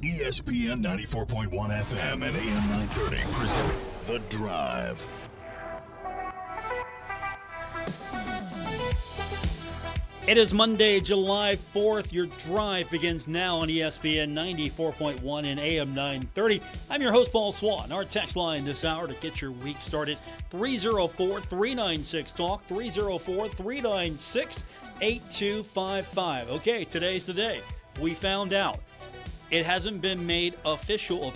ESPN 94.1 FM and AM 930 present The Drive. It is Monday, July 4th. Your drive begins now on ESPN 94.1 and AM 930. I'm your host, Paul Swann. Our text line this hour to get your week started, 304-396-TALK, 304-396-8255. Okay, today's the day. We found out. It hasn't been made official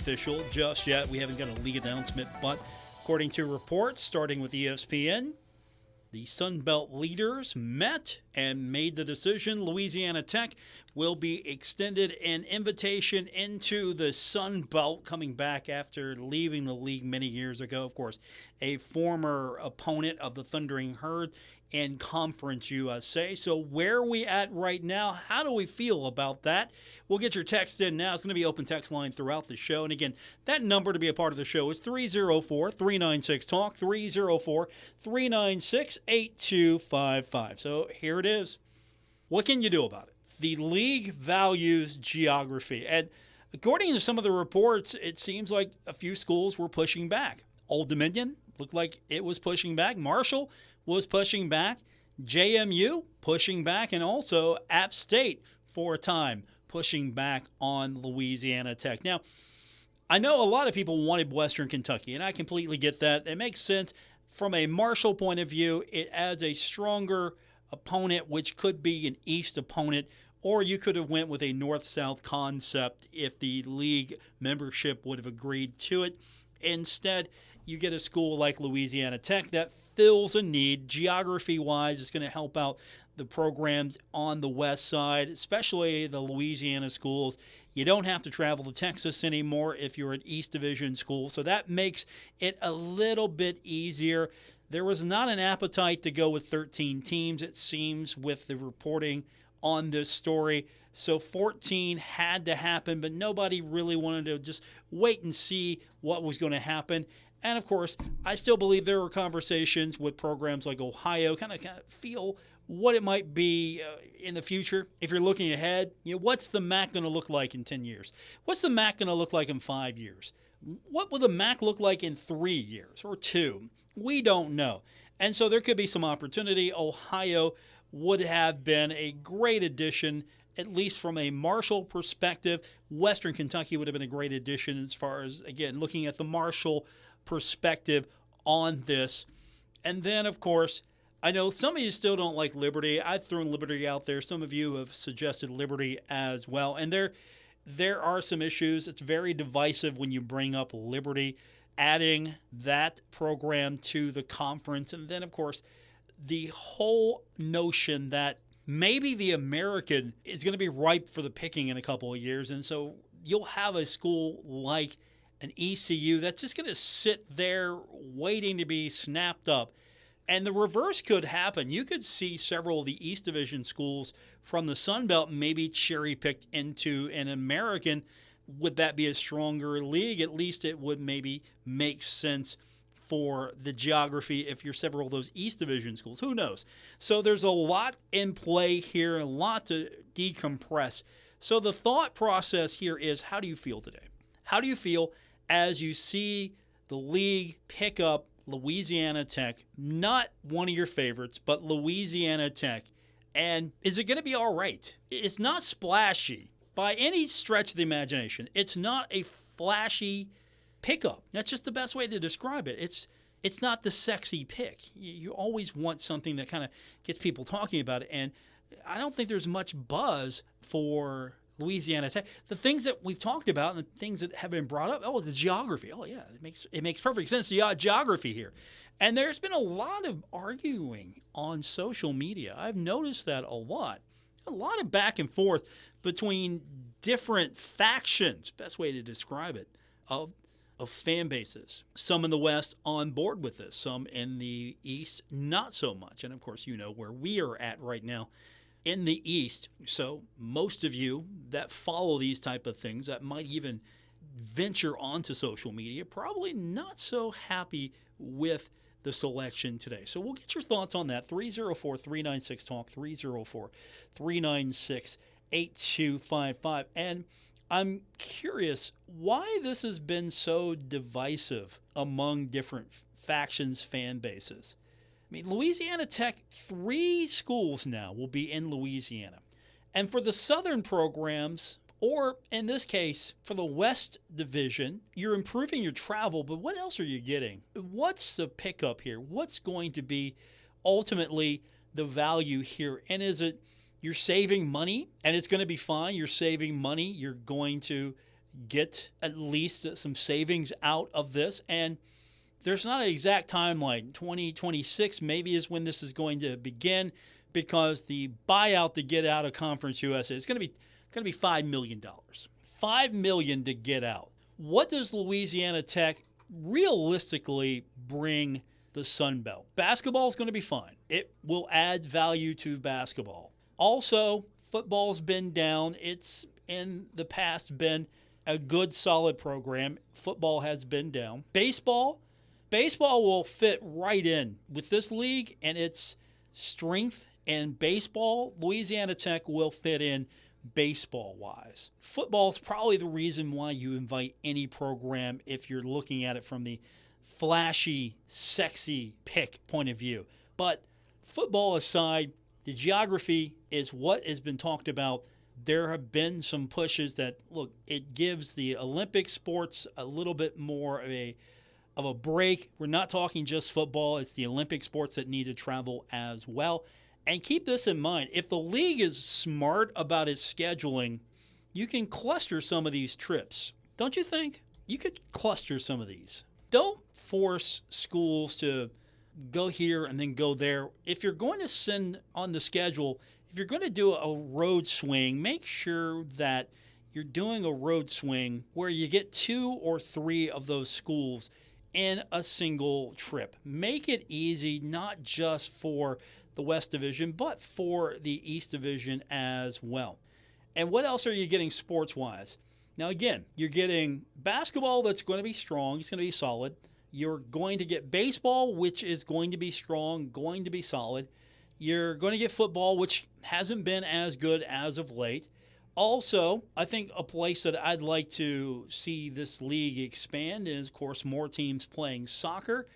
just yet. We haven't got a league announcement, but according to reports, starting with ESPN, the Sun Belt leaders met and made the decision. Louisiana Tech will be extended an invitation into the Sun Belt, coming back after leaving the league many years ago. Of course, a former opponent of the Thundering Herd in Conference USA. So where are we at right now? How do we feel about that? We'll get your text in now. It's going to be open text line throughout the show. And again, that number to be a part of the show is 304-396-TALK, 304-396-8255. So here it is. What can you do about it? The league values geography. And according to some of the reports, it seems like a few schools were pushing back. Old Dominion looked like it was pushing back. Marshall was pushing back, JMU pushing back, and also App State for a time pushing back on Louisiana Tech. Now, I know a lot of people wanted Western Kentucky, and I completely get that. It makes sense. From a Marshall point of view, it adds a stronger opponent, which could be an East opponent, or you could have went with a North-South concept if the league membership would have agreed to it. Instead, you get a school like Louisiana Tech that fills a need. Geography-wise, it's going to help out the programs on the west side, especially the Louisiana schools. You don't have to travel to Texas anymore if you're an East Division school, so that makes it a little bit easier. There was not an appetite to go with 13 teams, it seems, with the reporting on this story. So 14 had to happen, but nobody really wanted to just wait and see what was going to happen. And, of course, I still believe there were conversations with programs like Ohio, kind of feel what it might be in the future. If you're looking ahead, what's the MAC going to look like in 10 years? What's the MAC going to look like in 5 years? What will the MAC look like in 3 years or 2? We don't know. And so there could be some opportunity. Ohio would have been a great addition, at least from a Marshall perspective. Western Kentucky would have been a great addition as far as, again, looking at the Marshall perspective on this. And then, of course, I know some of you still don't like Liberty. I've thrown Liberty out there. Some of you have suggested Liberty as well. And there are some issues. It's very divisive when you bring up Liberty, adding that program to the conference. And then, of course, the whole notion that maybe the American is going to be ripe for the picking in a couple of years. And so you'll have a school like an ECU that's just going to sit there waiting to be snapped up. And the reverse could happen. You could see several of the East Division schools from the Sun Belt maybe cherry-picked into an American. Would that be a stronger league? At least it would maybe make sense for the geography if you're several of those East Division schools. Who knows? So there's a lot in play here, a lot to decompress. So the thought process here is, how do you feel today? How do you feel as you see the league pick up Louisiana Tech, not one of your favorites, but Louisiana Tech? And is it going to be all right? It's not splashy by any stretch of the imagination. It's not a flashy pickup. That's just the best way to describe it. It's not the sexy pick. You always want something that kind of gets people talking about it. And I don't think there's much buzz for Louisiana Tech. The things that we've talked about and the things that have been brought up, the geography. Oh, yeah, it makes perfect sense. Geography here. And there's been a lot of arguing on social media. I've noticed that a lot of back and forth between different factions, best way to describe it, of fan bases. Some in the West on board with this, some in the East not so much. And, of course, you know where we are at right now in the East. So most of you that follow these type of things, that might even venture onto social media, probably not so happy with the selection today. So we'll get your thoughts on that. 304-396-TALK, 304-396-8255. And I'm curious why this has been so divisive among different factions, fan bases. I mean, Louisiana Tech, 3 schools now will be in Louisiana. And for the southern programs, or in this case, for the West Division, you're improving your travel, but what else are you getting? What's the pickup here? What's going to be ultimately the value here? And is it you're saving money and it's going to be fine? You're saving money. You're going to get at least some savings out of this. And there's not an exact timeline. 2026 maybe is when this is going to begin, because the buyout to get out of Conference USA is going to be $5 million. $5 million to get out. What does Louisiana Tech realistically bring the Sun Belt? Basketball is going to be fine. It will add value to basketball. Also, football's been down. It's in the past been a good, solid program. Football has been down. Baseball will fit right in with this league and its strength. And baseball, Louisiana Tech will fit in baseball-wise. Football is probably the reason why you invite any program if you're looking at it from the flashy, sexy pick point of view. But football aside, the geography is what has been talked about. There have been some pushes that, look, it gives the Olympic sports a little bit more of a break. We're not talking just football. It's the Olympic sports that need to travel as well. And keep this in mind. If the league is smart about its scheduling, you can cluster some of these trips. Don't you think? You could cluster some of these. Don't force schools to go here and then go there. If you're going to send on the schedule, if you're going to do a road swing, make sure that you're doing a road swing where you get 2 or 3 of those schools in a single trip. Make it easy, not just for the West Division, but for the East Division as well. And what else are you getting sports-wise? Now, again, you're getting basketball that's going to be strong. It's going to be solid. You're going to get baseball, which is going to be strong, going to be solid. You're going to get football, which hasn't been as good as of late. Also, I think a place that I'd like to see this league expand is, of course, more teams playing soccer.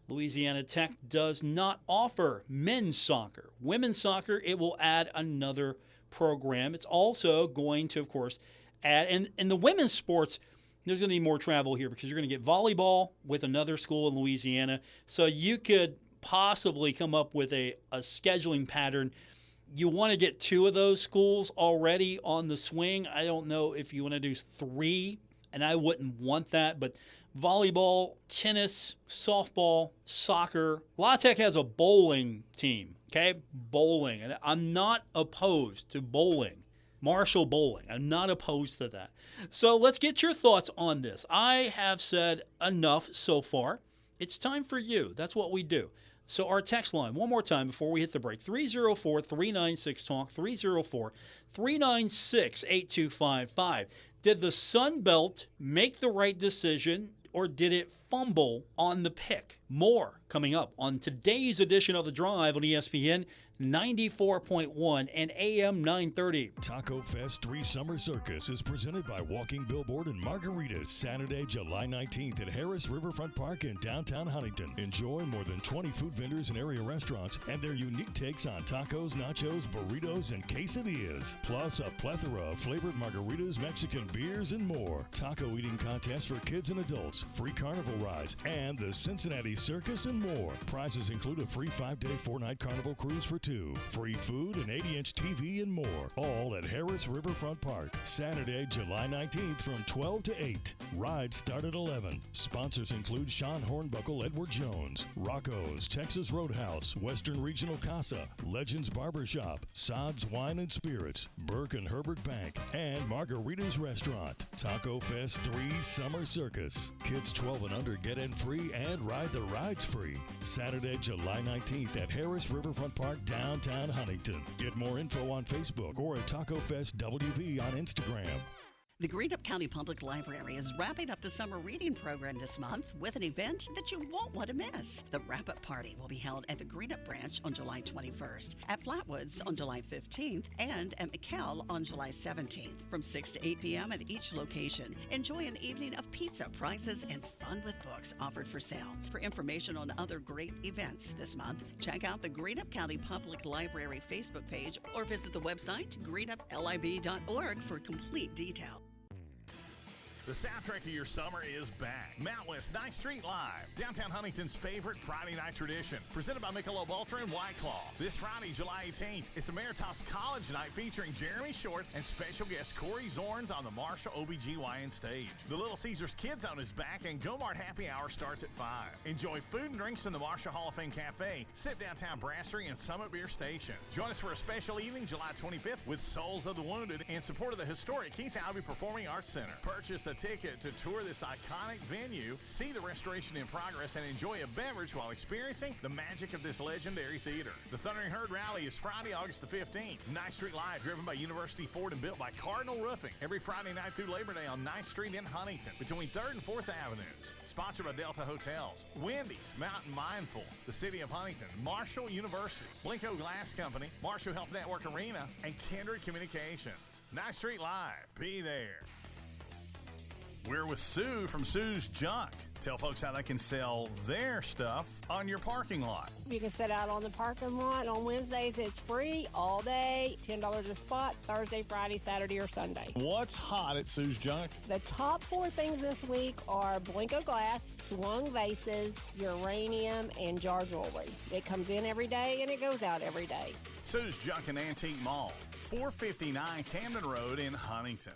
Louisiana Tech does not offer men's soccer. Women's soccer, it will add another program. It's also going to, of course, add, and in the women's sports, there's going to be more travel here because you're going to get volleyball with another school in Louisiana. So you could possibly come up with a scheduling pattern. You want to get 2 of those schools already on the swing. I don't know if you want to do 3, and I wouldn't want that, but volleyball, tennis, softball, soccer. La Tech has a bowling team, okay? Bowling. And I'm not opposed to bowling. Marshall Bowling. I'm not opposed to that. So let's get your thoughts on this. I have said enough so far. It's time for you. That's what we do. So our text line, one more time before we hit the break, 304-396-TALK, 304-396-8255. Did the Sun Belt make the right decision, or did it fumble on the pick? More coming up on today's edition of The Drive on ESPN 94.1 and AM 930. Taco Fest 3 Summer Circus is presented by Walking Billboard and Margaritas. Saturday, July 19th at Harris Riverfront Park in downtown Huntington. Enjoy more than 20 food vendors and area restaurants and their unique takes on tacos, nachos, burritos, and quesadillas. Plus a plethora of flavored margaritas, Mexican beers, and more. Taco eating contests for kids and adults, free carnival rides, and the Cincinnati Circus and more. Prizes include a free 5-day, 4-night carnival cruise for 2, free food, an 80-inch TV, and more. All at Harris Riverfront Park. Saturday, July 19th from 12 to 8. Rides start at 11. Sponsors include Sean Hornbuckle, Edward Jones, Rocco's, Texas Roadhouse, Western Regional Casa, Legends Barbershop, Sod's Wine and Spirits, Burke and Herbert Bank, and Margarita's Restaurant. Taco Fest 3 Summer Circus. Kids 12 and under get in free and ride the rides free. Saturday, July 19th at Harris Riverfront Park, downtown Huntington. Get more info on Facebook or at Taco Fest WV on Instagram. The Greenup County Public Library is wrapping up the summer reading program this month with an event that you won't want to miss. The wrap-up party will be held at the Greenup branch on July 21st, at Flatwoods on July 15th, and at McKell on July 17th from 6 to 8 p.m. at each location. Enjoy an evening of pizza, prizes, and fun with books offered for sale. For information on other great events this month, check out the Greenup County Public Library Facebook page or visit the website greenuplib.org for complete details. The soundtrack of your summer is back. Mount West 9th Street Live, downtown Huntington's favorite Friday night tradition. Presented by Michelob Ultra and White Claw. This Friday, July 18th, it's Emeritus College Night featuring Jeremy Short and special guest Corey Zorns on the Marshall OBGYN stage. The Little Caesars Kids Zone is back and Go-Mart Happy Hour starts at 5. Enjoy food and drinks in the Marshall Hall of Fame Cafe, Sit Downtown Brasserie, and Summit Beer Station. Join us for a special evening July 25th with Souls of the Wounded in support of the historic Keith Albee Performing Arts Center. Purchase a ticket to tour this iconic venue, see the restoration in progress, and enjoy a beverage while experiencing the magic of this legendary theater. The Thundering Herd Rally is Friday, August the 15th. 9th Street Live, driven by University Ford and built by Cardinal Roofing. Every Friday night through Labor Day on 9th Street in Huntington, between 3rd and 4th Avenues. Sponsored by Delta Hotels, Wendy's, Mountain Mindful, the City of Huntington, Marshall University, Blinko Glass Company, Marshall Health Network Arena, and Kindred Communications. 9th Street Live, be there. We're with Sue from Sue's Junk. Tell folks how they can sell their stuff on your parking lot. You can sit out on the parking lot. On Wednesdays, it's free all day, $10 a spot, Thursday, Friday, Saturday, or Sunday. What's hot at Sue's Junk? The top 4 things this week are Blinko glass, swung vases, uranium, and jar jewelry. It comes in every day and it goes out every day. Sue's Junk and Antique Mall, 459 Camden Road in Huntington.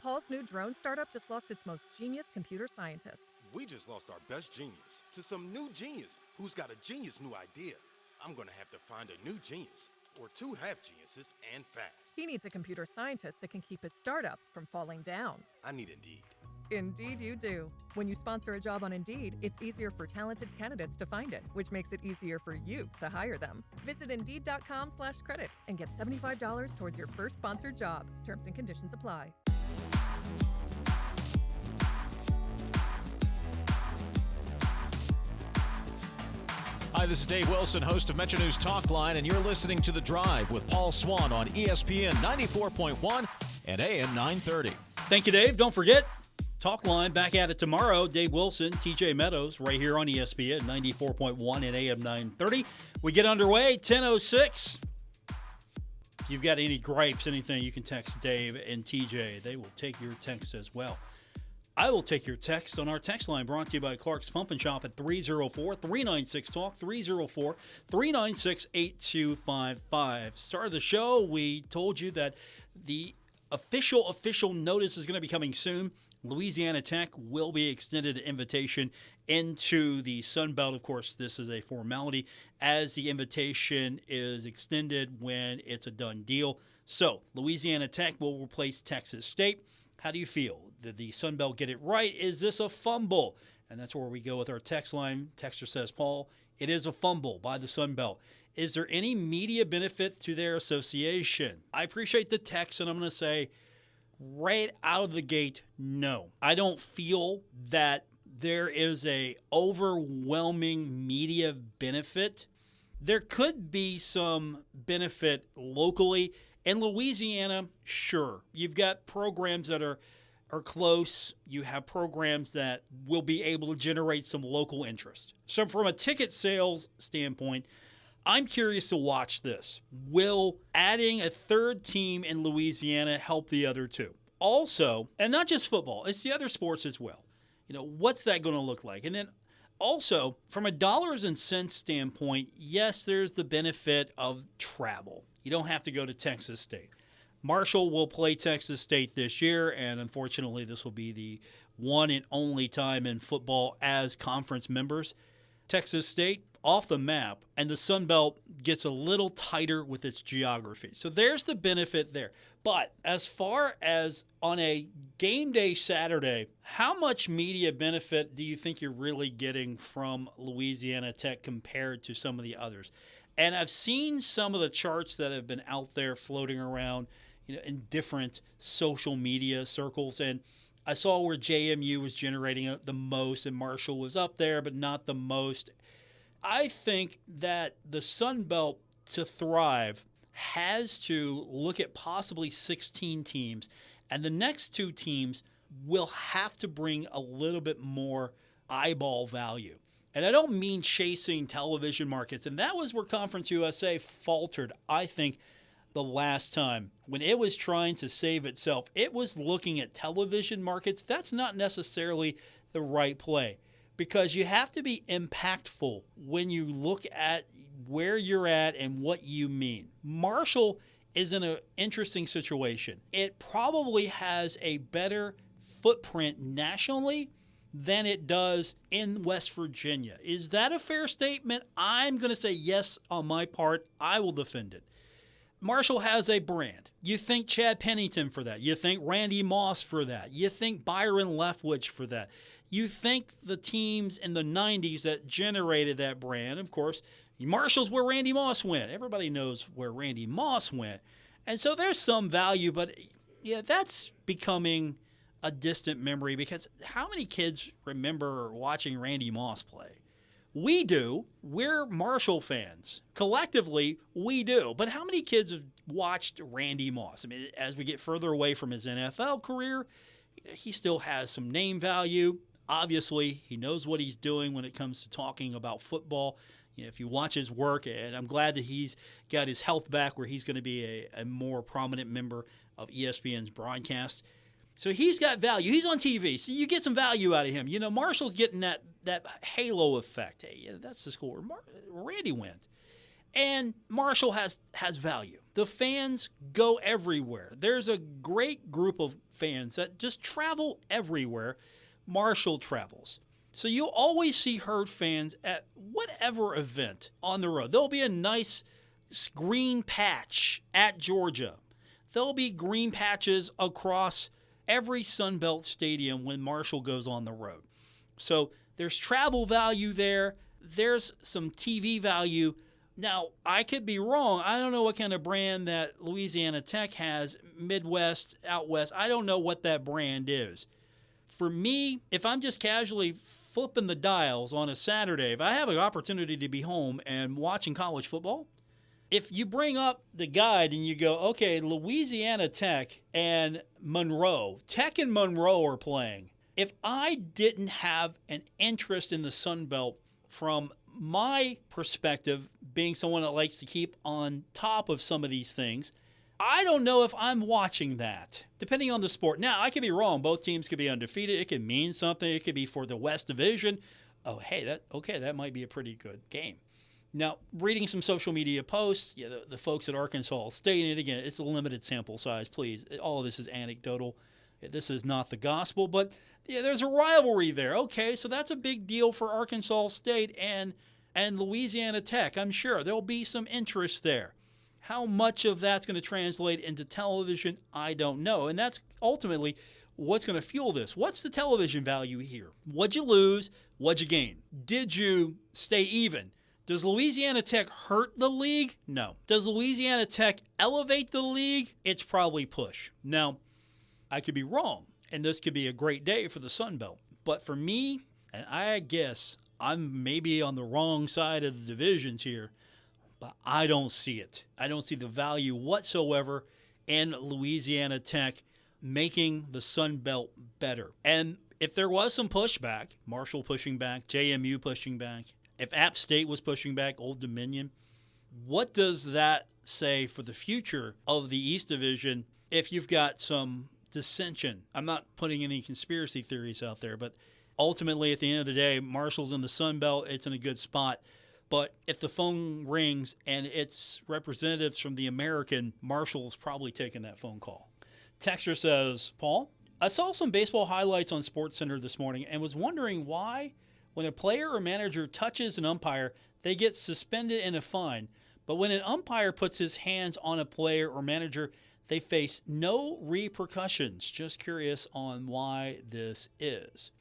Paul's new drone startup just lost its most genius computer scientist. We just lost our best genius to some new genius who's got a genius new idea. I'm going to have to find a new genius, or 2 half geniuses, and fast. He needs a computer scientist that can keep his startup from falling down. I need Indeed. Indeed you do. When you sponsor a job on Indeed, it's easier for talented candidates to find it, which makes it easier for you to hire them. Visit Indeed.com/credit and get $75 towards your first sponsored job. Terms and conditions apply. Hi, this is Dave Wilson, host of Metro News Talk Line, and you're listening to The Drive with Paul Swann on ESPN 94.1 and AM 930. Thank you, Dave. Don't forget, Talk Line back at it tomorrow. Dave Wilson, TJ Meadows, right here on ESPN 94.1 and AM 930. We get underway, 10:06. If you've got any gripes, anything, you can text Dave and TJ. They will take your text as well. I will take your text on our text line, brought to you by Clark's Pump and Shop at 304-396-TALK, 304-396-8255. Start of the show, we told you that the official notice is going to be coming soon. Louisiana Tech will be extended an invitation into the Sun Belt. Of course, this is a formality as the invitation is extended when it's a done deal. So, Louisiana Tech will replace Texas State. How do you feel? Did the Sun Belt get it right? Is this a fumble? And that's where we go with our text line. Texter says, Paul, it is a fumble by the Sun Belt. Is there any media benefit to their association? I appreciate the text, and I'm going to say right out of the gate, no. I don't feel that there is a overwhelming media benefit. There could be some benefit locally. In Louisiana, sure. You've got programs that are close. You have programs that will be able to generate some local interest. So from a ticket sales standpoint, I'm curious to watch this. Will adding a third team in Louisiana help the other two? Also, and not just football, it's the other sports as well. You know, what's that going to look like? And then also, from a dollars and cents standpoint, yes, there's the benefit of travel. You don't have to go to Texas State. Marshall will play Texas State this year, and unfortunately, this will be the one and only time in football as conference members. Texas State off the map, and the Sun Belt gets a little tighter with its geography. So there's the benefit there. But as far as on a game day Saturday, how much media benefit do you think you're really getting from Louisiana Tech compared to some of the others? And I've seen some of the charts that have been out there floating around. in different social media circles. And I saw where JMU was generating the most and Marshall was up there, but not the most. I think that the Sun Belt, to thrive, has to look at possibly 16 teams, and the next two teams will have to bring a little bit more eyeball value. And I don't mean chasing television markets, and that was where Conference USA faltered, I think, the last time. When it was trying to save itself, it was looking at television markets. That's not necessarily the right play, because you have to be impactful when you look at where you're at and what you mean. Marshall is in an interesting situation. It probably has a better footprint nationally than it does in West Virginia. Is that a fair statement? I'm going to say yes on my part. I will defend it. Marshall has a brand. You think Chad Pennington for that. You think Randy Moss for that. You think Byron Leftwich for that. You think the teams in the 90s that generated that brand. Of course, Marshall's where Randy Moss went. Everybody knows where Randy Moss went. And so there's some value, but yeah, that's becoming a distant memory, because how many kids remember watching Randy Moss play? We do. We're Marshall fans. Collectively, we do. But how many kids have watched Randy Moss? I mean, as we get further away from his NFL career, he still has some name value. Obviously, he knows what he's doing when it comes to talking about football. If you watch his work, and I'm glad that he's got his health back where he's going to be a more prominent member of ESPN's broadcast. So he's got value. He's on TV, so you get some value out of him. Marshall's getting that halo effect. Hey, that's the school where Randy went. And Marshall has value. The fans go everywhere. There's a great group of fans that just travel everywhere. Marshall travels. So you always see Herd fans at whatever event on the road. There'll be a nice green patch at Georgia. There'll be green patches across every Sun Belt stadium when Marshall goes on the road. So there's travel value there. There's some TV value. Now, I could be wrong. I don't know what kind of brand that Louisiana Tech has, Midwest, out West. I don't know what that brand is. For me, if I'm just casually flipping the dials on a Saturday, if I have an opportunity to be home and watching college football, if you bring up the guide and you go, okay, Louisiana Tech and Monroe are playing. If I didn't have an interest in the Sun Belt from my perspective, being someone that likes to keep on top of some of these things, I don't know if I'm watching that, depending on the sport. Now, I could be wrong. Both teams could be undefeated. It could mean something. It could be for the West Division. Oh, hey, that might be a pretty good game. Now, reading some social media posts, the folks at Arkansas State, and again, it's a limited sample size, please. All of this is anecdotal. This is not the gospel, but there's a rivalry there. Okay, so that's a big deal for Arkansas State and Louisiana Tech. I'm sure there'll be some interest there. How much of that's going to translate into television, I don't know. And that's ultimately what's going to fuel this. What's the television value here? What'd you lose? What'd you gain? Did you stay even? Does Louisiana Tech hurt the league? No. Does Louisiana Tech elevate the league? It's probably push. Now, I could be wrong, and this could be a great day for the Sun Belt. But for me, and I guess I'm maybe on the wrong side of the divisions here, but I don't see it. I don't see the value whatsoever in Louisiana Tech making the Sun Belt better. And if there was some pushback, Marshall pushing back, JMU pushing back, if App State was pushing back, Old Dominion, what does that say for the future of the East Division if you've got some dissension? I'm not putting any conspiracy theories out there, but ultimately at the end of the day, Marshall's in the Sun Belt. It's in a good spot. But if the phone rings and it's representatives from the American, Marshall's probably taking that phone call. Texter says, Paul, I saw some baseball highlights on SportsCenter this morning and was wondering why when a player or manager touches an umpire, they get suspended and a fine. But when an umpire puts his hands on a player or manager, they face no repercussions. Just curious on why this is.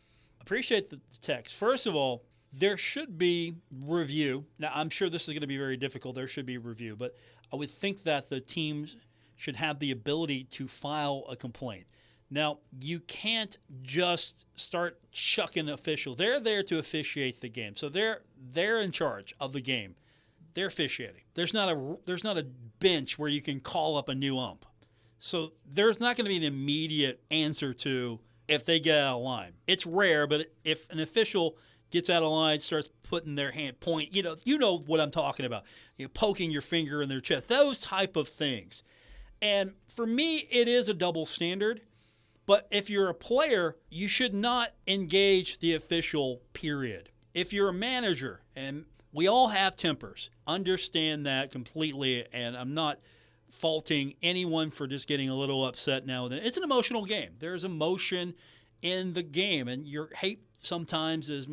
Appreciate the text. First of all, there should be review. Now, I'm sure this is going to be very difficult. There should be review. But I would think that the teams should have the ability to file a complaint. Now, you can't just start chucking officials. They're there to officiate the game. So they're in charge of the game. They're officiating. There's not a bench where you can call up a new ump. So there's not going to be an immediate answer to if they get out of line. It's rare, but if an official gets out of line, starts putting their hand point, you know what I'm talking about. Poking your finger in their chest, those type of things. And for me, it is a double standard. But if you're a player, you should not engage the official, period. If you're a manager, and we all have tempers, understand that completely, and I'm not faulting anyone for just getting a little upset now and then. It's an emotional game. There's emotion in the game, and your hate sometimes is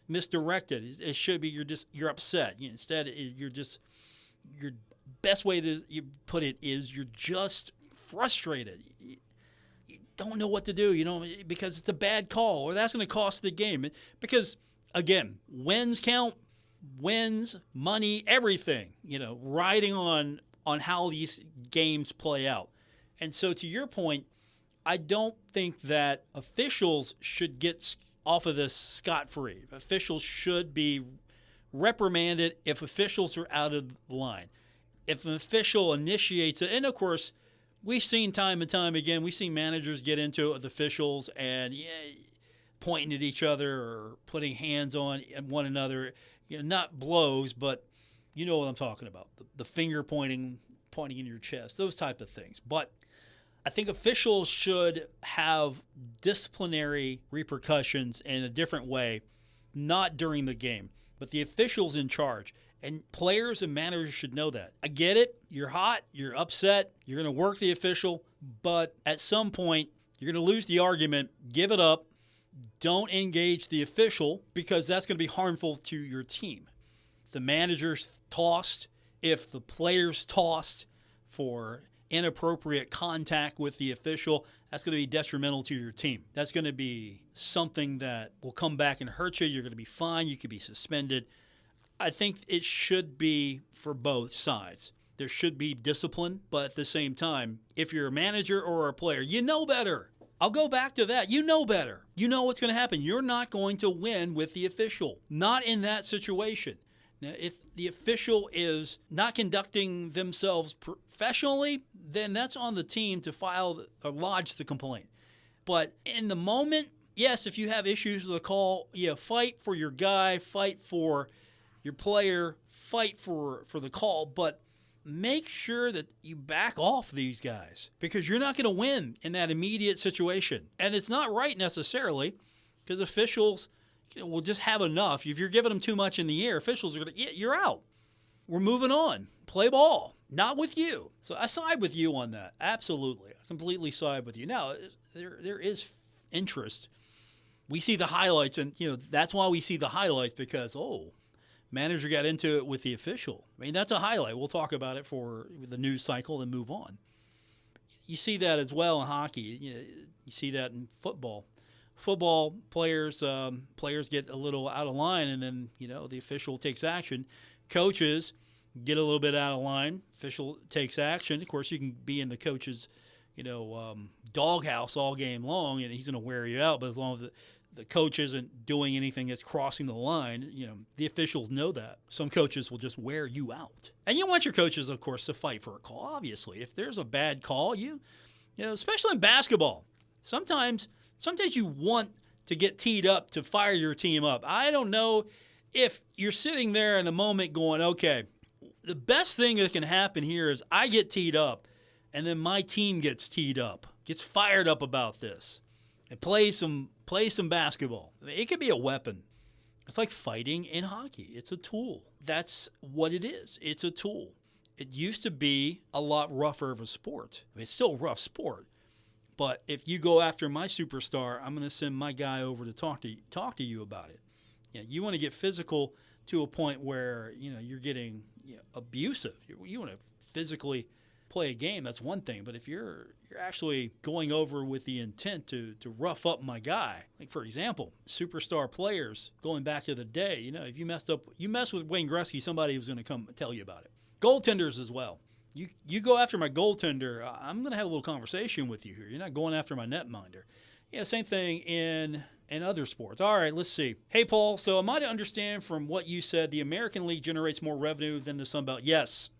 misdirected. It should be you're upset. Instead, your best way to put it is you're just frustrated. Don't know what to do, because it's a bad call, or that's going to cost the game. Because, again, wins count, wins, money, everything, riding on how these games play out. And so to your point, I don't think that officials should get off of this scot-free. Officials should be reprimanded if officials are out of line. If an official initiates it, and of course, we've seen time and time again, we've seen managers get into it with officials and pointing at each other or putting hands on one another. Not blows, but you know what I'm talking about. The finger pointing in your chest, those type of things. But I think officials should have disciplinary repercussions in a different way, not during the game, but the officials in charge. And players and managers should know that. I get it. You're hot. You're upset. You're going to work the official. But at some point, you're going to lose the argument. Give it up. Don't engage the official because that's going to be harmful to your team. If the manager's tossed, if the player's tossed for inappropriate contact with the official, that's going to be detrimental to your team. That's going to be something that will come back and hurt you. You're going to be fined. You could be suspended. I think it should be for both sides. There should be discipline, but at the same time, if you're a manager or a player, you know better. I'll go back to that. You know better. You know what's going to happen. You're not going to win with the official. Not in that situation. Now, if the official is not conducting themselves professionally, then that's on the team to file or lodge the complaint. But in the moment, yes, if you have issues with a call, fight for your guy, fight for your player, fight for the call, but make sure that you back off these guys because you're not going to win in that immediate situation. And it's not right necessarily because officials will just have enough. If you're giving them too much in the air, officials are going to, you're out. We're moving on. Play ball. Not with you. So I side with you on that. Absolutely. I completely side with you. Now, there is interest. We see the highlights, and that's why we see the highlights because, manager got into it with the official. I mean, that's a highlight. We'll talk about it for the news cycle and move on. You see that as well in hockey. You see that in football. Football players get a little out of line, and then the official takes action. Coaches get a little bit out of line. Official takes action. Of course, you can be in the coach's doghouse all game long, and he's going to wear you out. But as long as the coach isn't doing anything that's crossing the line, the officials know that. Some coaches will just wear you out. And you want your coaches, of course, to fight for a call, obviously. If there's a bad call, especially in basketball, sometimes you want to get teed up to fire your team up. I don't know if you're sitting there in a moment going, okay, the best thing that can happen here is I get teed up, and then my team gets teed up, gets fired up about this, and play some basketball. It could be a weapon. It's like fighting in hockey. It's a tool. That's what it is. It's a tool. It used to be a lot rougher of a sport. It's still a rough sport. But if you go after my superstar, I'm going to send my guy over to talk to you about it. You want to get physical to a point where you're getting abusive. You want to physically play a game. That's one thing. But if you're actually going over with the intent to rough up my guy, like for example, superstar players going back to the day. If you mess with Wayne Gretzky, somebody was going to come tell you about it. Goaltenders as well. You go after my goaltender, I'm going to have a little conversation with you here. You're not going after my netminder. Yeah, same thing in other sports. All right, let's see. Hey, Paul, so am I to understand from what you said the American League generates more revenue than the Sun Belt? Yes,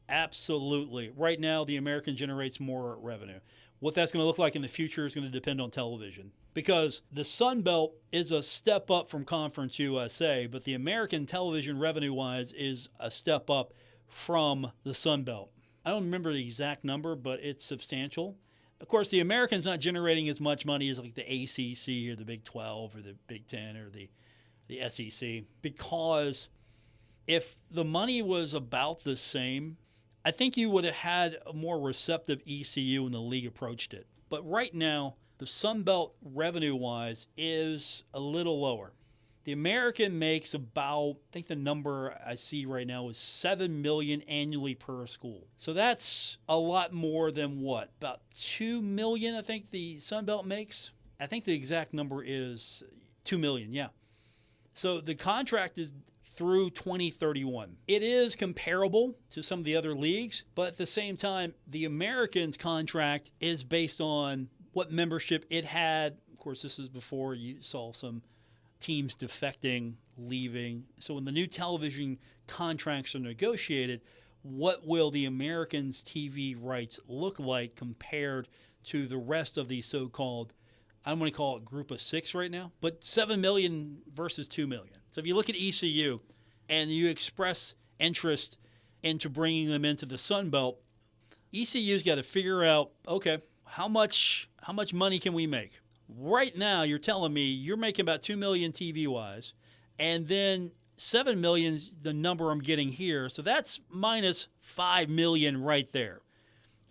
absolutely. Right now, the American generates more revenue. What that's going to look like in the future is going to depend on television, because the Sun Belt is a step up from Conference USA, but the American television revenue-wise is a step up from the Sun Belt. I don't remember the exact number, but it's substantial. Of course, the American's not generating as much money as like the ACC or the Big 12 or the Big 10 or the SEC, because if the money was about the same, I think you would have had a more receptive ECU when the league approached it. But right now, the Sun Belt revenue-wise is a little lower. The American makes about, I think the number I see right now is $7 million annually per school. So that's a lot more than what? About $2 million, I think the Sun Belt makes. I think the exact number is $2 million, yeah. So the contract is through 2031. It is comparable to some of the other leagues, but at the same time, the Americans' contract is based on what membership it had. Of course, this is before you saw some teams defecting, leaving. So when the new television contracts are negotiated, what will the Americans' TV rights look like compared to the rest of the so-called, I don't want to call it group of six right now, but 7 million versus 2 million. So if you look at ECU and you express interest into bringing them into the Sun Belt, ECU's got to figure out, okay, how much money can we make? Right now, you're telling me you're making about 2 million TV-wise, and then 7 million is the number I'm getting here. So that's minus 5 million right there.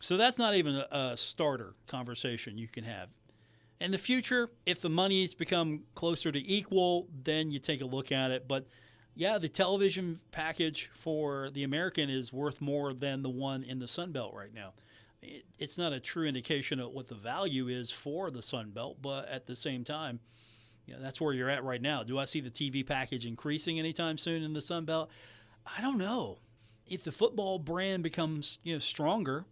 So that's not even a starter conversation you can have. In the future, if the money's become closer to equal, then you take a look at it. But yeah, the television package for the American is worth more than the one in the Sun Belt right now. It's not a true indication of what the value is for the Sun Belt, but at the same time, that's where you're at right now. Do I see the TV package increasing anytime soon in the Sun Belt? I don't know. If the football brand becomes stronger,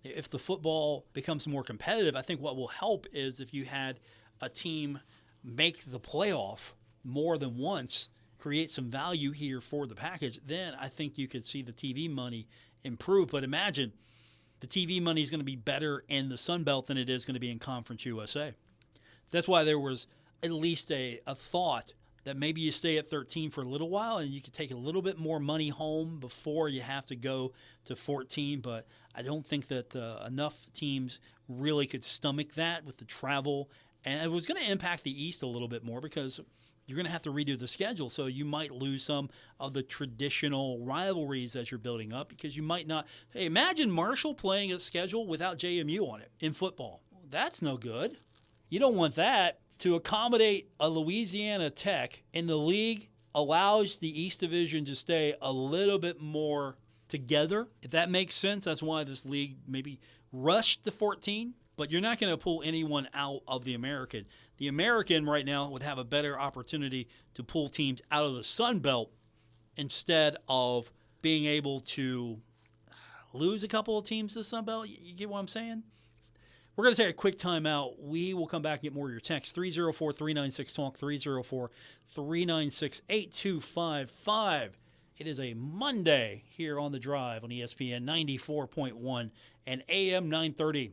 if the football becomes more competitive, I think what will help is if you had a team make the playoff more than once, create some value here for the package, then I think you could see the TV money improve. But imagine the TV money is going to be better in the Sun Belt than it is going to be in Conference USA. That's why there was at least a thought that maybe you stay at 13 for a little while and you could take a little bit more money home before you have to go to 14. But I don't think that enough teams really could stomach that with the travel. And it was going to impact the East a little bit more because you're going to have to redo the schedule. So you might lose some of the traditional rivalries that you're building up because you might not. Hey, imagine Marshall playing a schedule without JMU on it in football. That's no good. You don't want that. To accommodate a Louisiana Tech, and the league allows the East Division to stay a little bit more together, if that makes sense. That's why this league maybe rushed to 14, but you're not going to pull anyone out of the American. The American right now would have a better opportunity to pull teams out of the Sun Belt instead of being able to lose a couple of teams to the Sun Belt. You get what I'm saying? We're going to take a quick time out. We will come back and get more of your texts. 304-396-TALK, 304-396-8255. It is a Monday here on The Drive on ESPN 94.1 and AM 930.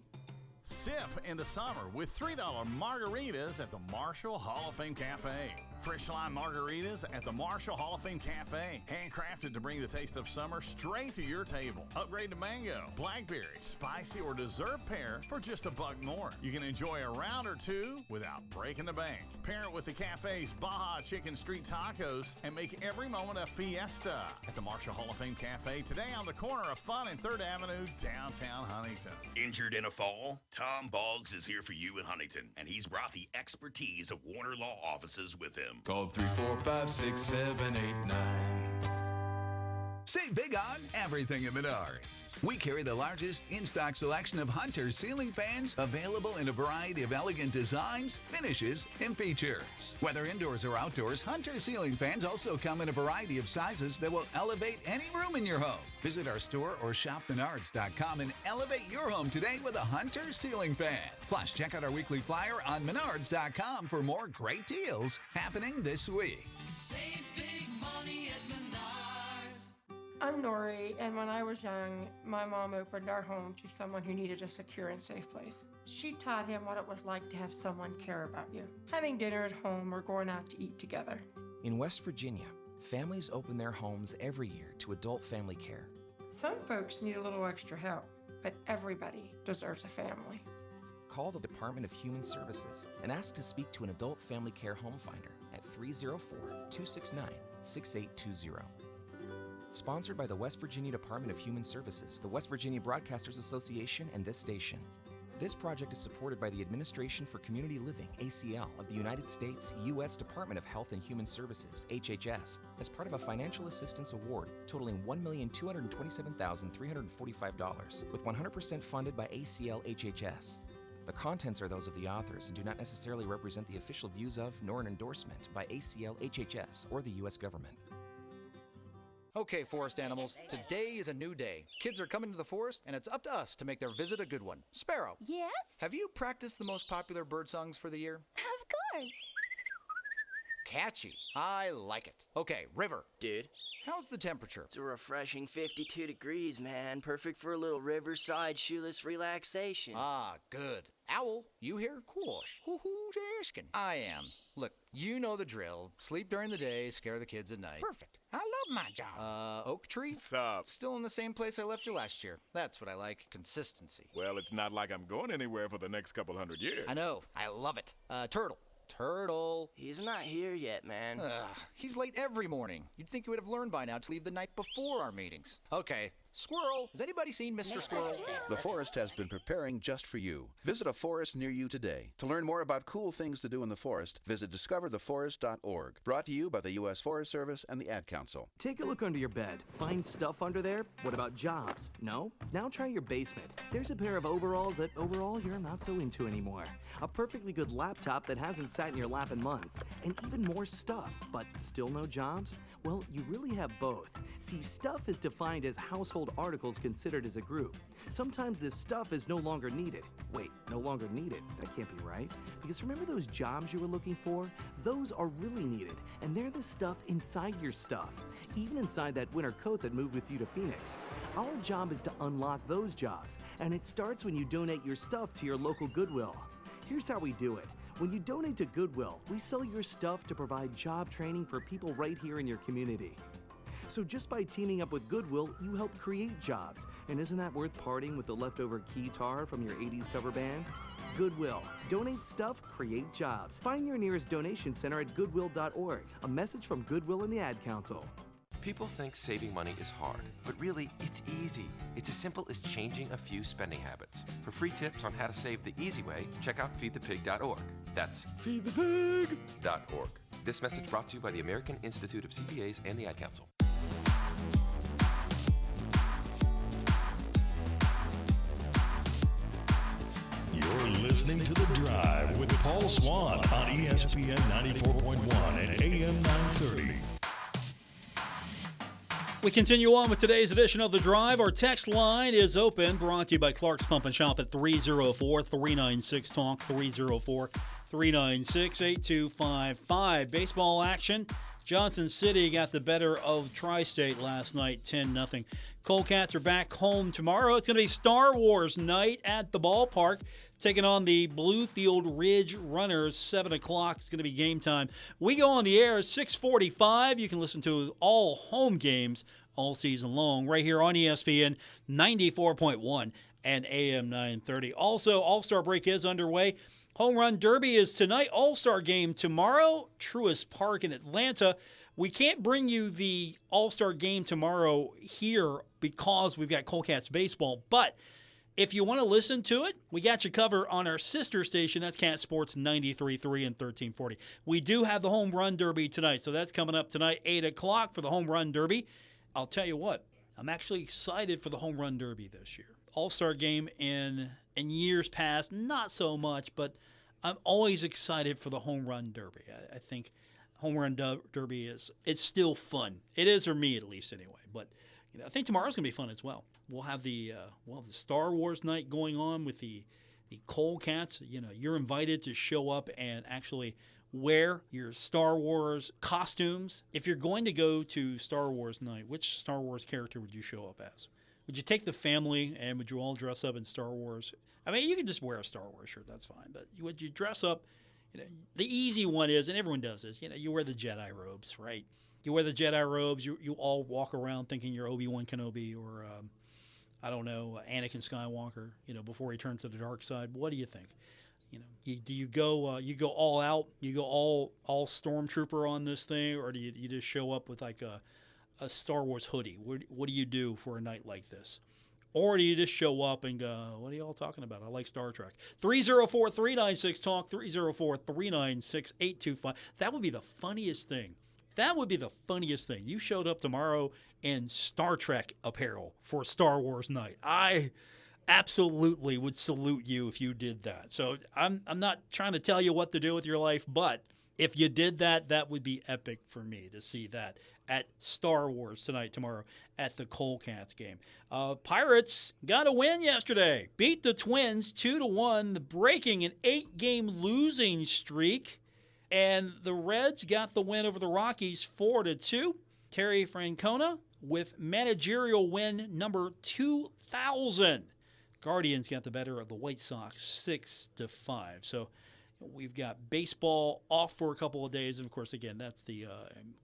Sip into summer with $3 margaritas at the Marshall Hall of Fame Cafe. Fresh lime margaritas at the Marshall Hall of Fame Cafe. Handcrafted to bring the taste of summer straight to your table. Upgrade to mango, blackberry, spicy, or dessert pair for just $1 more. You can enjoy a round or two without breaking the bank. Pair it with the cafe's Baja Chicken Street Tacos and make every moment a fiesta at the Marshall Hall of Fame Cafe today on the corner of Fun and 3rd Avenue, downtown Huntington. Injured in a fall? Tom Boggs is here for you in Huntington, and he's brought the expertise of Warner Law Offices with him. Call 345-6789. Save big on everything at Menards. We carry the largest in-stock selection of Hunter ceiling fans available in a variety of elegant designs, finishes, and features. Whether indoors or outdoors, Hunter ceiling fans also come in a variety of sizes that will elevate any room in your home. Visit our store or shop Menards.com and elevate your home today with a Hunter ceiling fan. Plus, check out our weekly flyer on Menards.com for more great deals happening this week. Save big money at Menards. I'm Nori, and when I was young, my mom opened our home to someone who needed a secure and safe place. She taught him what it was like to have someone care about you, having dinner at home or going out to eat together. In West Virginia, families open their homes every year to adult family care. Some folks need a little extra help, but everybody deserves a family. Call the Department of Human Services and ask to speak to an adult family care home finder at 304-269-6820. Sponsored by the West Virginia Department of Human Services, the West Virginia Broadcasters Association, and this station. This project is supported by the Administration for Community Living, ACL, of the United States U.S. Department of Health and Human Services, HHS, as part of a financial assistance award totaling $1,227,345, with 100% funded by ACL HHS. The contents are those of the authors and do not necessarily represent the official views of nor an endorsement by ACL HHS or the U.S. government. Okay, forest animals, today is a new day. Kids are coming to the forest, and it's up to us to make their visit a good one. Sparrow. Yes? Have you practiced the most popular bird songs for the year? Of course. Catchy. I like it. Okay, River. Dude. How's the temperature? It's a refreshing 52 degrees, man. Perfect for a little riverside shoeless relaxation. Ah, good. Owl, you here? Course. Who's asking? I am. Look, you know the drill. Sleep during the day, scare the kids at night. Perfect. I love my job. Oak Tree? What's up? Still in the same place I left you last year. That's what I like. Consistency. Well, it's not like I'm going anywhere for the next couple hundred years. I know. I love it. Turtle. Turtle. He's not here yet, man. He's late every morning. You'd think he would have learned by now to leave the night before our meetings. Okay. Squirrel. Has anybody seen Mr. Squirrel? The forest has been preparing just for you. Visit a forest near you today. To learn more about cool things to do in the forest, visit discovertheforest.org. Brought to you by the U.S. Forest Service and the Ad Council. Take a look under your bed. Find stuff under there? What about jobs? No? Now try your basement. There's a pair of overalls that overall you're not so into anymore. A perfectly good laptop that hasn't sat in your lap in months. And even more stuff, but still no jobs? Well, you really have both. See, stuff is defined as household articles considered as a group. Sometimes this stuff is no longer needed. Wait, no longer needed? That can't be right. Because remember those jobs you were looking for? Those are really needed, and they're the stuff inside your stuff. Even inside that winter coat that moved with you to Phoenix. Our job is to unlock those jobs, and it starts when you donate your stuff to your local Goodwill. Here's how we do it. When you donate to Goodwill, we sell your stuff to provide job training for people right here in your community. So just by teaming up with Goodwill, you help create jobs. And isn't that worth parting with the leftover guitar from your 80s cover band? Goodwill. Donate stuff, create jobs. Find your nearest donation center at goodwill.org. A message from Goodwill and the Ad Council. People think saving money is hard, but really, it's easy. It's as simple as changing a few spending habits. For free tips on how to save the easy way, check out feedthepig.org. That's feedthepig.org. This message brought to you by the American Institute of CPAs and the Ad Council. You're listening to The Drive with Paul Swann on ESPN 94.1 and AM 930. We continue on with today's edition of The Drive. Our text line is open, brought to you by Clark's Pump and Shop at 304-396-TALK, 304-396-8255. Baseball action. Johnson City got the better of Tri-State last night, 10-0. Coldcats are back home tomorrow. It's going to be Star Wars night at the ballpark, taking on the Bluefield Ridge Runners. 7 o'clock is going to be game time. We go on the air at 6:45. You can listen to all home games all season long right here on ESPN 94.1 and AM 930. Also, All-Star break is underway. Home Run Derby is tonight. All-Star game tomorrow, Truist Park in Atlanta. We can't bring you the All-Star game tomorrow here because we've got Coldcats baseball, but if you want to listen to it, we got you covered on our sister station. That's Cat Sports 93.3 and 1340. We do have the Home Run Derby tonight, so that's coming up tonight, 8 o'clock for the Home Run Derby. I'll tell you what, I'm actually excited for the Home Run Derby this year. All-Star game in years past, not so much, but I'm always excited for the Home Run Derby. I think Home Run Derby it's still fun. It is for me, at least, anyway. But I think tomorrow's going to be fun as well. We'll have the Star Wars night going on with the Coal Cats. You're invited to show up and actually wear your Star Wars costumes. If you're going to go to Star Wars night, which Star Wars character would you show up as? Would you take the family and would you all dress up in Star Wars? I mean, you can just wear a Star Wars shirt, that's fine. But would you dress up? The easy one is, and everyone does this, you wear the Jedi robes, right? You wear the Jedi robes. You all walk around thinking you're Obi-Wan Kenobi or, I don't know, Anakin Skywalker, before he turns to the dark side. What do you think? Do you go all out? You go all stormtrooper on this thing, or do you just show up with like a Star Wars hoodie? What do you do for a night like this? Or do you just show up and go, what are you all talking about? I like Star Trek. 304-396-TALK, 304-396-825. That would be the funniest thing. That would be the funniest thing. You showed up tomorrow in Star Trek apparel for Star Wars night. I absolutely would salute you if you did that. So I'm not trying to tell you what to do with your life, but if you did that, that would be epic for me to see that at Star Wars tomorrow at the Coal Cats game. Pirates got a win yesterday. Beat the Twins 2-1, breaking an 8-game losing streak. And the Reds got the win over the Rockies 4-2. Terry Francona with managerial win number 2,000. Guardians got the better of the White Sox 6-5. So we've got baseball off for a couple of days. And, of course, again, that's the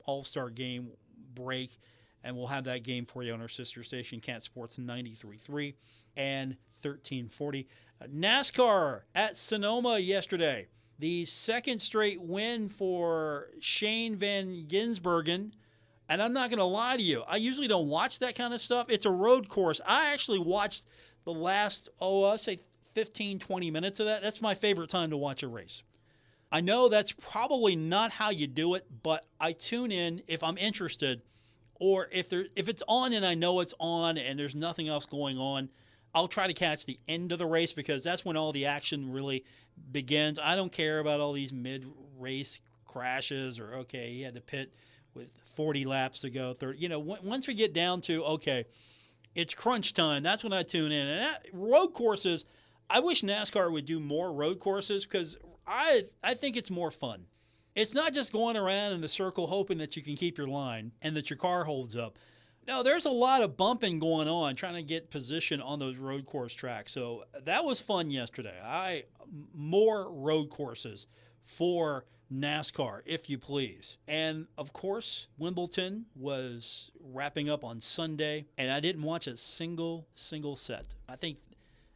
All-Star game break. And we'll have that game for you on our sister station, Cat Sports 93.3 and 1340. NASCAR at Sonoma yesterday. The second straight win for Shane Van Gisbergen. And I'm not going to lie to you. I usually don't watch that kind of stuff. It's a road course. I actually watched the last, I'll say 15, 20 minutes of that. That's my favorite time to watch a race. I know that's probably not how you do it, but I tune in if I'm interested, or if it's on and I know it's on and there's nothing else going on, I'll try to catch the end of the race because that's when all the action really begins. I don't care about all these mid-race crashes or, okay, he had to pit with 40 laps to go, 30. Once we get down to, okay, it's crunch time, that's when I tune in. And road courses, I wish NASCAR would do more road courses because I think it's more fun. It's not just going around in the circle hoping that you can keep your line and that your car holds up. No, there's a lot of bumping going on trying to get position on those road course tracks. So that was fun yesterday. More road courses for NASCAR, if you please. And, of course, Wimbledon was wrapping up on Sunday, and I didn't watch a single set. I think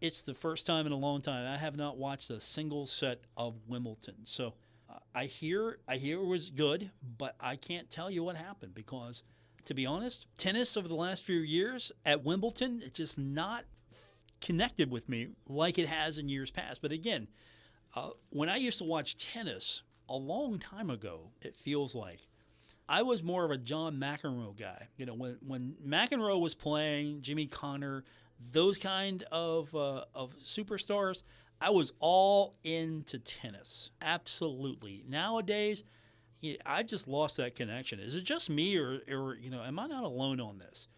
it's the first time in a long time I have not watched a single set of Wimbledon. So I hear it was good, but I can't tell you what happened because, to be honest, tennis over the last few years at Wimbledon, it's just not connected with me like it has in years past. But again, when I used to watch tennis a long time ago, it feels like, I was more of a John McEnroe guy. When McEnroe was playing, Jimmy Connor, those kind of superstars, I was all into tennis. Absolutely. Nowadays, I just lost that connection. Is it just me or am I not alone on this?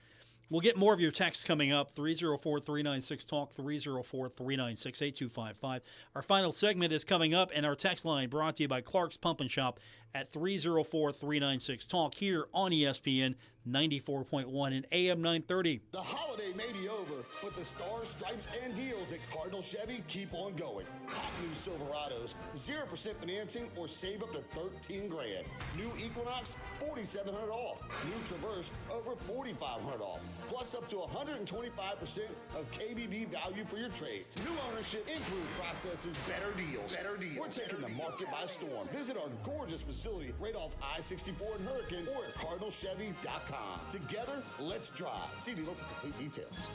We'll get more of your texts coming up. 304-396-TALK, 304-396-8255. Our final segment is coming up, and our text line brought to you by Clark's Pump and Shop at 304-396-TALK here on ESPN 94.1 and AM 930. The holiday may be over, but the stars, stripes, and deals at Cardinal Chevy keep on going. Hot new Silverados, 0% financing or save up to $13,000. New Equinox, $4,700 off. New Traverse, over $4,500 off. Plus up to 125% of KBB value for your trades. New ownership, improved processes, better deals. We're taking the market by storm. Visit our gorgeous facility right off I-64 and Hurricane or at CardinalChevy.com. Together, let's drive. See dealer for complete details.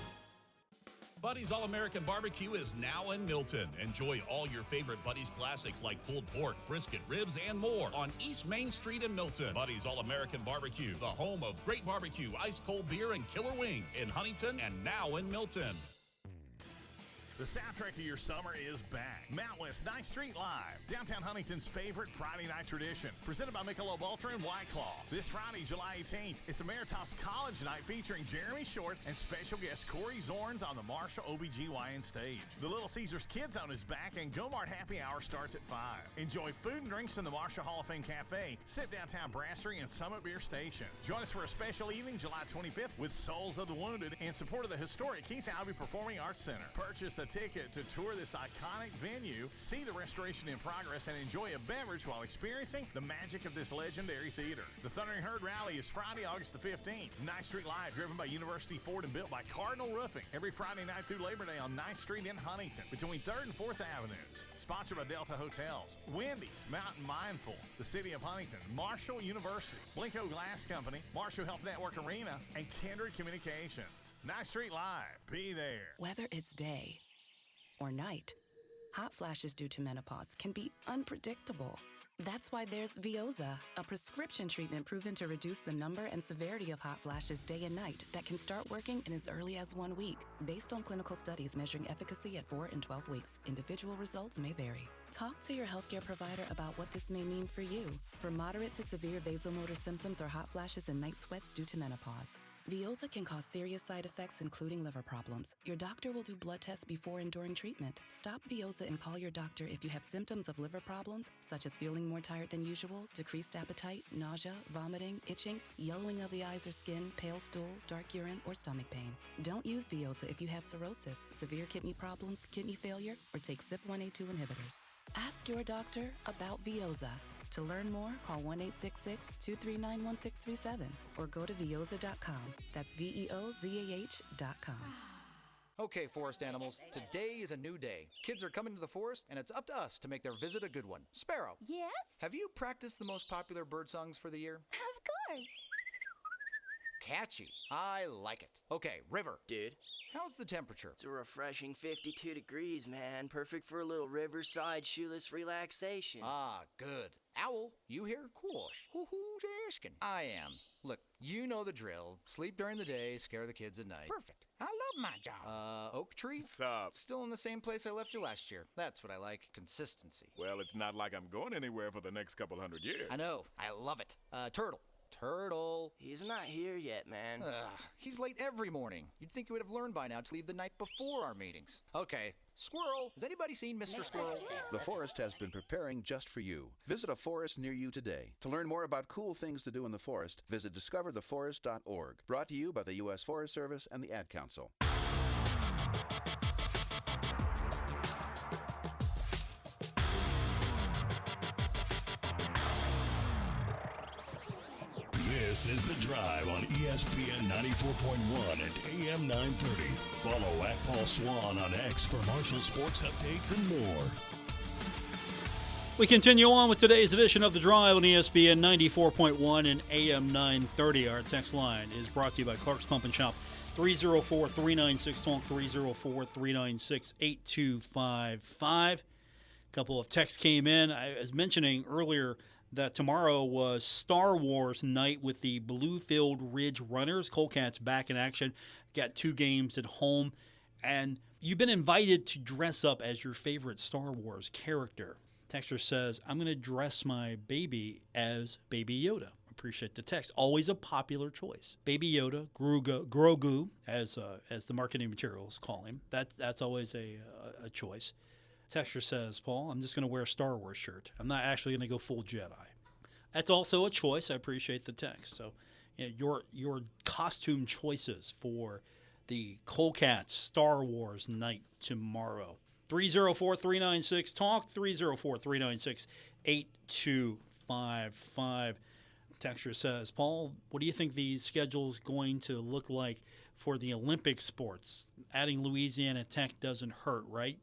Buddy's All-American Barbecue is now in Milton. Enjoy all your favorite Buddy's classics like pulled pork, brisket, ribs, and more on East Main Street in Milton. Buddy's All-American Barbecue, the home of great barbecue, ice-cold beer, and killer wings in Huntington and now in Milton. The soundtrack of your summer is back. Mount West 9th Street Live, downtown Huntington's favorite Friday night tradition. Presented by Michelob Ultra and White Claw. This Friday, July 18th, it's Emeritus College Night featuring Jeremy Short and special guest Corey Zorns on the Marshall OBGYN stage. The Little Caesars Kids Zone is back and Go-Mart Happy Hour starts at 5. Enjoy food and drinks in the Marshall Hall of Fame Cafe, Sip Downtown Brasserie, and Summit Beer Station. Join us for a special evening July 25th with Souls of the Wounded in support of the historic Keith Albee Performing Arts Center. Purchase a ticket to tour this iconic venue, see the restoration in progress, and enjoy a beverage while experiencing the magic of this legendary theater. The Thundering Herd Rally is Friday, August the 15th. 9th Street Live, driven by University Ford and built by Cardinal Roofing. Every Friday night through Labor Day on 9th Street in Huntington, between 3rd and 4th Avenues. Sponsored by Delta Hotels, Wendy's, Mountain Mindful, the City of Huntington, Marshall University, Blinko Glass Company, Marshall Health Network Arena, and Kindred Communications. 9th Street Live, be there. Whether it's day or night, hot flashes due to menopause can be unpredictable. That's why there's Veoza, a prescription treatment proven to reduce the number and severity of hot flashes day and night that can start working in as early as 1 week. Based on clinical studies measuring efficacy at 4 and 12 weeks, individual results may vary. Talk to your healthcare provider about what this may mean for you. For moderate to severe vasomotor symptoms or hot flashes and night sweats due to menopause, Veoza can cause serious side effects, including liver problems. Your doctor will do blood tests before and during treatment. Stop Veoza and call your doctor if you have symptoms of liver problems, such as feeling more tired than usual, decreased appetite, nausea, vomiting, itching, yellowing of the eyes or skin, pale stool, dark urine, or stomach pain. Don't use Veoza if you have cirrhosis, severe kidney problems, kidney failure, or take CYP1A2 inhibitors. Ask your doctor about Veoza. To learn more, call 1-866-239-1637 or go to Veoza.com. That's VEOZAH.com. Okay, forest animals, today is a new day. Kids are coming to the forest, and it's up to us to make their visit a good one. Sparrow. Yes? Have you practiced the most popular bird songs for the year? Of course. Catchy. I like it. Okay, River. Dude. How's the temperature? It's a refreshing 52 degrees, man. Perfect for a little riverside shoeless relaxation. Ah, good. Owl, you here? Cool. Who's asking? I am. Look, you know the drill. Sleep during the day, scare the kids at night. Perfect. I love my job. Oak Tree? What's up? Still in the same place I left you last year. That's what I like. Consistency. Well, it's not like I'm going anywhere for the next couple hundred years. I know. I love it. Turtle. Turtle. He's not here yet, man. He's late every morning. You'd think he would have learned by now to leave the night before our meetings. Okay. Squirrel. Has anybody seen Mr. Squirrel? The forest has been preparing just for you. Visit a forest near you today. To learn more about cool things to do in the forest, visit discovertheforest.org. Brought to you by the U.S. Forest Service and the Ad Council. This is The Drive on ESPN 94.1 and AM 930. Follow at Paul Swann on X for Marshall sports updates and more. We continue on with today's edition of The Drive on ESPN 94.1 and AM 930. Our text line is brought to you by Clark's Pump and Shop. 304-396-TALK, 304-396-8255. A couple of texts came in. I was mentioning earlier that tomorrow was Star Wars night with the Bluefield Ridge Runners. Colcats back in action. Got 2 games at home. And you've been invited to dress up as your favorite Star Wars character. Texter says, I'm going to dress my baby as Baby Yoda. Appreciate the text. Always a popular choice. Baby Yoda, Grogu, as the marketing materials call him. That's always a choice. Texture says, Paul, I'm just going to wear a Star Wars shirt. I'm not actually going to go full Jedi. That's also a choice. I appreciate the text. So, your costume choices for the Colcats Star Wars night tomorrow. 304-396-TALK, 304-396-8255. Texture says, Paul, what do you think the schedule is going to look like for the Olympic sports? Adding Louisiana Tech doesn't hurt, right?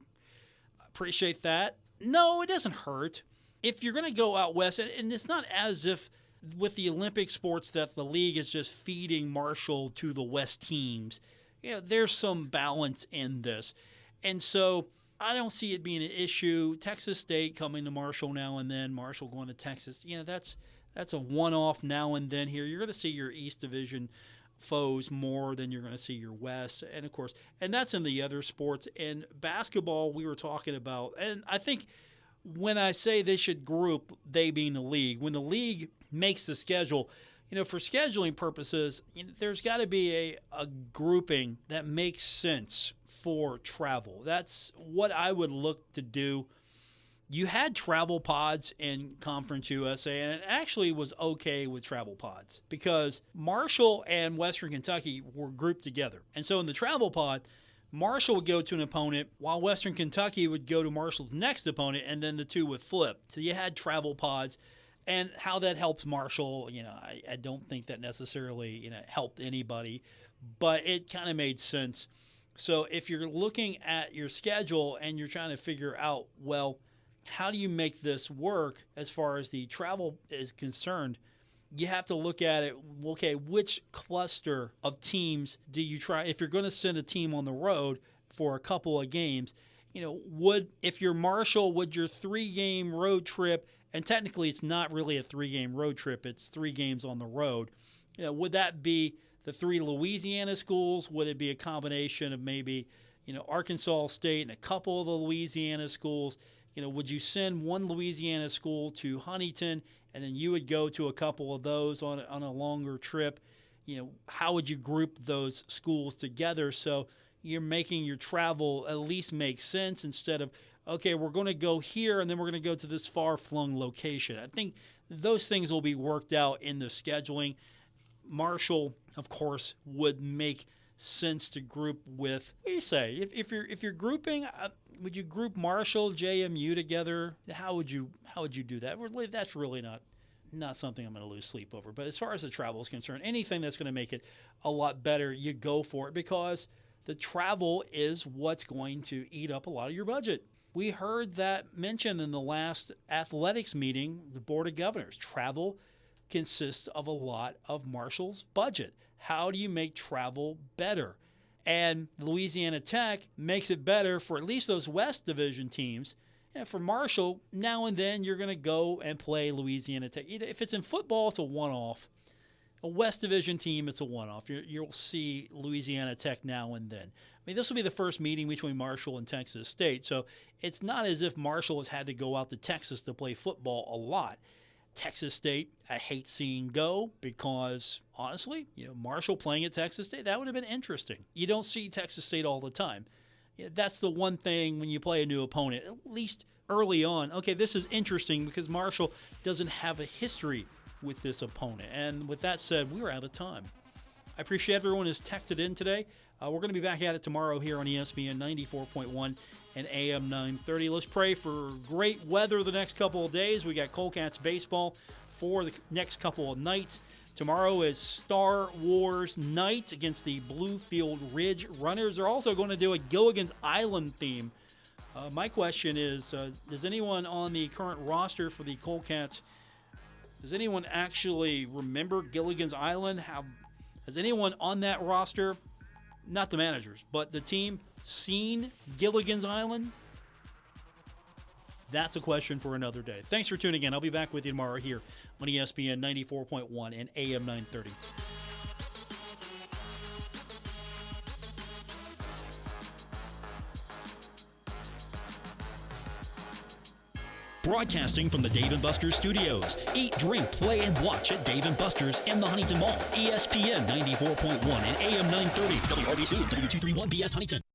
Appreciate that. No, it doesn't hurt. If you're going to go out west, and it's not as if with the Olympic sports that the league is just feeding Marshall to the west teams. there's some balance in this. And so I don't see it being an issue. Texas State coming to Marshall now and then, Marshall going to Texas. That's a one-off now and then here. You're going to see your East Division foes more than you're going to see your West. And, of course, and that's in the other sports. And basketball we were talking about. And I think when I say they should group, they being the league, when the league makes the schedule, for scheduling purposes, there's got to be a grouping that makes sense for travel. That's what I would look to do. You had travel pods in Conference USA, and it actually was okay with travel pods because Marshall and Western Kentucky were grouped together. And so in the travel pod, Marshall would go to an opponent while Western Kentucky would go to Marshall's next opponent, and then the two would flip. So you had travel pods. And how that helps Marshall, I don't think that necessarily, helped anybody, but it kind of made sense. So if you're looking at your schedule and you're trying to figure out, well, how do you make this work as far as the travel is concerned, you have to look at it, okay, which cluster of teams do you try? If you're going to send a team on the road for a couple of games, if you're Marshall, would your 3-game road trip, and technically it's not really a 3-game road trip, it's 3 games on the road, would that be the 3 Louisiana schools? Would it be a combination of maybe, Arkansas State and a couple of the Louisiana schools? Would you send one Louisiana school to Huntington and then you would go to a couple of those on a longer trip? How would you group those schools together so you're making your travel at least make sense instead of, okay, we're going to go here and then we're going to go to this far-flung location? I think those things will be worked out in the scheduling. Marshall, of course, would make sense to group with. What do you say? If you're grouping, would you group Marshall, JMU together? How would you do that? That's really not something I'm going to lose sleep over. But as far as the travel is concerned, anything that's going to make it a lot better, you go for it because the travel is what's going to eat up a lot of your budget. We heard that mentioned in the last athletics meeting, the Board of Governors. Travel consists of a lot of Marshall's budget. How do you make travel better? And Louisiana Tech makes it better for at least those West Division teams. And for Marshall, now and then you're going to go and play Louisiana Tech. If it's in football, it's a one-off. A West Division team, it's a one-off. You'll see Louisiana Tech now and then. I mean, this will be the first meeting between Marshall and Texas State, so it's not as if Marshall has had to go out to Texas to play football a lot. Texas State, I hate seeing go because, honestly, Marshall playing at Texas State, that would have been interesting. You don't see Texas State all the time. That's the one thing when you play a new opponent, at least early on. Okay, this is interesting because Marshall doesn't have a history with this opponent. And with that said, we're out of time. I appreciate everyone who's texted in today. We're going to be back at it tomorrow here on ESPN 94.1 and AM 930. Let's pray for great weather the next couple of days. We got Colcats baseball for the next couple of nights. Tomorrow is Star Wars night against the Bluefield Ridge Runners. They're also going to do a Gilligan's Island theme. My question is, does anyone on the current roster for the Colcats, does anyone actually remember Gilligan's Island? Has anyone on that roster, not the managers, but the team, seen Gilligan's Island? That's a question for another day. Thanks for tuning in. I'll be back with you tomorrow here on ESPN 94.1 and AM 930. Broadcasting from the Dave & Buster's studios. Eat, drink, play, and watch at Dave & Buster's in the Huntington Mall. ESPN 94.1 and AM 930. WRBC, W231BS Huntington.